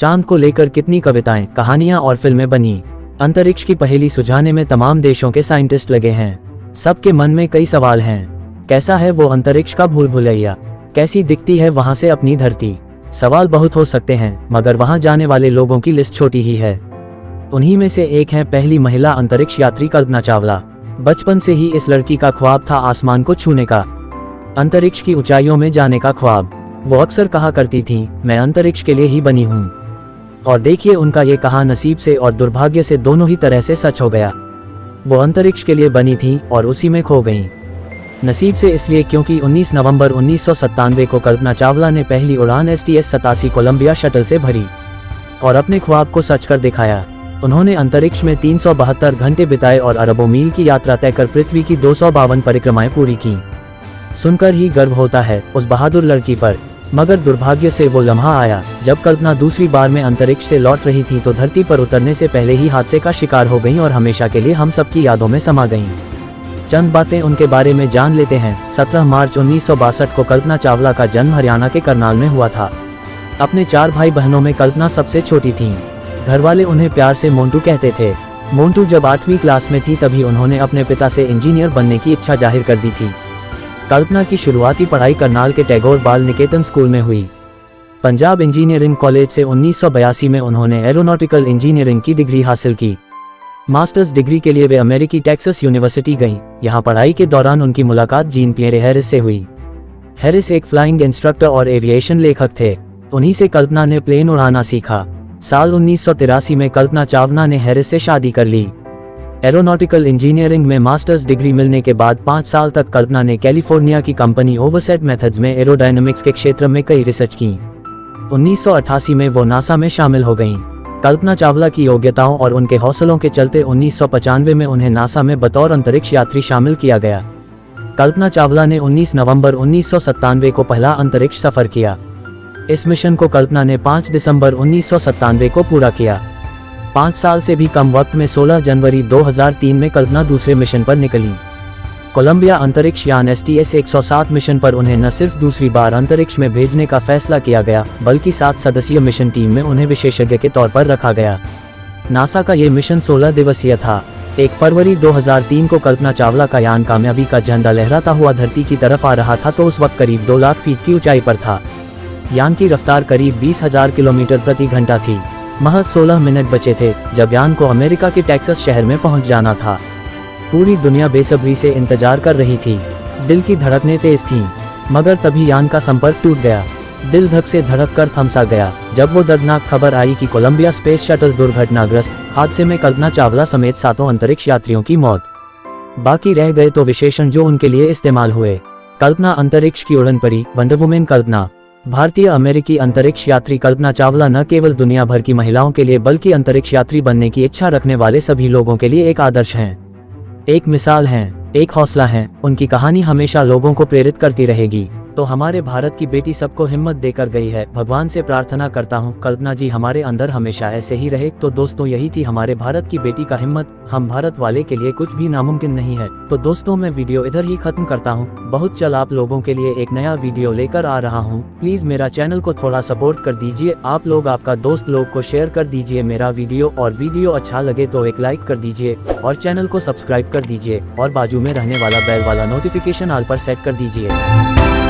चांद को लेकर कितनी कविताएं, कहानियां और फिल्में बनी। अंतरिक्ष की पहेली सुलझाने में तमाम देशों के साइंटिस्ट लगे हैं। सबके मन में कई सवाल हैं। कैसा है वो अंतरिक्ष का भूल भुलैया? कैसी दिखती है वहां से अपनी धरती? सवाल बहुत हो सकते हैं, मगर वहां जाने वाले लोगों की लिस्ट छोटी ही है। उन्हीं में से एक है पहली महिला अंतरिक्ष यात्री कल्पना चावला। बचपन से ही इस लड़की का ख्वाब था आसमान को छूने का, अंतरिक्ष की ऊंचाइयों में जाने का ख्वाब। वो अक्सर कहा करती थी, मैं अंतरिक्ष के लिए ही बनी हूँ। और देखिए, उनका ये कहा नसीब से और दुर्भाग्य से दोनों ही तरह से सच हो गया। वो अंतरिक्ष के लिए बनी थी और उसी में खो गईं। नसीब से इसलिए क्योंकि 19 नवंबर 1997 को कल्पना चावला ने पहली उड़ान STS-87 कोलंबिया शटल से भरी और अपने ख्वाब को सच कर दिखाया। उन्होंने अंतरिक्ष में 372 घंटे बिताए और अरबों मील की यात्रा तय कर पृथ्वी की 252 परिक्रमाएं पूरी की। सुनकर ही गर्व होता है उस बहादुर लड़की पर। मगर दुर्भाग्य से वो लम्हा आया जब कल्पना दूसरी बार में अंतरिक्ष से लौट रही थी तो धरती पर उतरने से पहले ही हादसे का शिकार हो गईं और हमेशा के लिए हम सबकी यादों में समा गईं। चंद बातें उनके बारे में जान लेते हैं। 17 मार्च 1962 को कल्पना चावला का जन्म हरियाणा के करनाल में हुआ था। अपने 4 भाई बहनों में कल्पना सबसे छोटी थी। घर वाले उन्हें प्यार से मोंटू कहते थे। मोंटू जब 8वीं क्लास में थी तभी उन्होंने अपने पिता से इंजीनियर बनने की इच्छा जाहिर कर दी थी। कल्पना की शुरुआती पढ़ाई करनाल के टैगोर बाल निकेतन स्कूल में हुई। पंजाब इंजीनियरिंग कॉलेज से 1982 में उन्होंने एरोनॉटिकल इंजीनियरिंग की डिग्री हासिल की। मास्टर्स डिग्री के लिए वे अमेरिकी टेक्सास यूनिवर्सिटी गईं। यहाँ पढ़ाई के दौरान उनकी मुलाकात जीन पियरे हैरिस से हुई। हैरिस एक फ्लाइंग इंस्ट्रक्टर और एविएशन लेखक थे। उन्हीं से कल्पना ने प्लेन उड़ाना सीखा। साल 1983 में कल्पना चावला ने हैरिस से शादी कर ली। एरोनॉटिकल इंजीनियरिंग में मास्टर्स डिग्री मिलने के बाद 5 साल तक कल्पना ने कैलिफोर्निया की कंपनी ओवरसेट मेथड्स में एरोडायनामिक्स के क्षेत्र में कई रिसर्च की। 1988 में वो नासा में शामिल हो गईं। कल्पना चावला की योग्यताओं और उनके हौसलों के चलते 1995 में उन्हें नासा में बतौर अंतरिक्ष यात्री शामिल किया गया। कल्पना चावला ने 19 नवंबर 1997 को पहला अंतरिक्ष सफर किया। इस मिशन को कल्पना ने 5 दिसंबर 1997 को पूरा किया। 5 साल से भी कम वक्त में 16 जनवरी 2003 में कल्पना दूसरे मिशन पर निकली। कोलंबिया अंतरिक्ष यान STS-107 मिशन पर उन्हें न सिर्फ दूसरी बार अंतरिक्ष में भेजने का फैसला किया गया, बल्कि 7 सदस्यीय मिशन टीम में उन्हें विशेषज्ञ के तौर पर रखा गया। नासा का ये मिशन 16 दिवसीय था। 1 फरवरी 2003 को कल्पना चावला का यान कामयाबी का झंडा लहराता हुआ धरती की तरफ आ रहा था तो उस वक्त करीब 2 लाख फीट की ऊंचाई पर था। यान की रफ्तार करीब 20,000 किलोमीटर प्रति घंटा थी। महज 16 मिनट बचे थे जब यान को अमेरिका के टेक्सास शहर में पहुंच जाना था। पूरी दुनिया बेसब्री से इंतजार कर रही थी। दिल की धड़कनें तेज थीं, मगर तभी यान का संपर्क टूट गया। दिल धक से धड़क कर थम सा गया जब वो दर्दनाक खबर आई कि कोलंबिया स्पेस शटल दुर्घटनाग्रस्त हादसे में कल्पना चावला समेत 7 अंतरिक्ष यात्रियों की मौत। बाकी रह गए तो विशेषण जो उनके लिए इस्तेमाल हुए। कल्पना अंतरिक्ष की उड़न परी, वंडर वुमेन कल्पना। भारतीय अमेरिकी अंतरिक्ष यात्री कल्पना चावला न केवल दुनिया भर की महिलाओं के लिए बल्कि अंतरिक्ष यात्री बनने की इच्छा रखने वाले सभी लोगों के लिए एक आदर्श हैं, एक मिसाल हैं, एक हौसला हैं। उनकी कहानी हमेशा लोगों को प्रेरित करती रहेगी। तो हमारे भारत की बेटी सबको हिम्मत देकर गई है। भगवान से प्रार्थना करता हूँ कल्पना जी हमारे अंदर हमेशा ऐसे ही रहे। तो दोस्तों, यही थी हमारे भारत की बेटी का हिम्मत। हम भारत वाले के लिए कुछ भी नामुमकिन नहीं है। तो दोस्तों, मैं वीडियो इधर ही खत्म करता हूँ। बहुत जल्द आप लोगों के लिए एक नया वीडियो लेकर आ रहा हूँ। प्लीज मेरा चैनल को थोड़ा सपोर्ट कर दीजिए। आप लोग आपका दोस्त लोग को शेयर कर दीजिए मेरा वीडियो, और वीडियो अच्छा लगे तो एक लाइक कर दीजिए और चैनल को सब्सक्राइब कर दीजिए और बाजू में रहने वाला बेल वाला नोटिफिकेशन ऑल पर सेट कर दीजिए।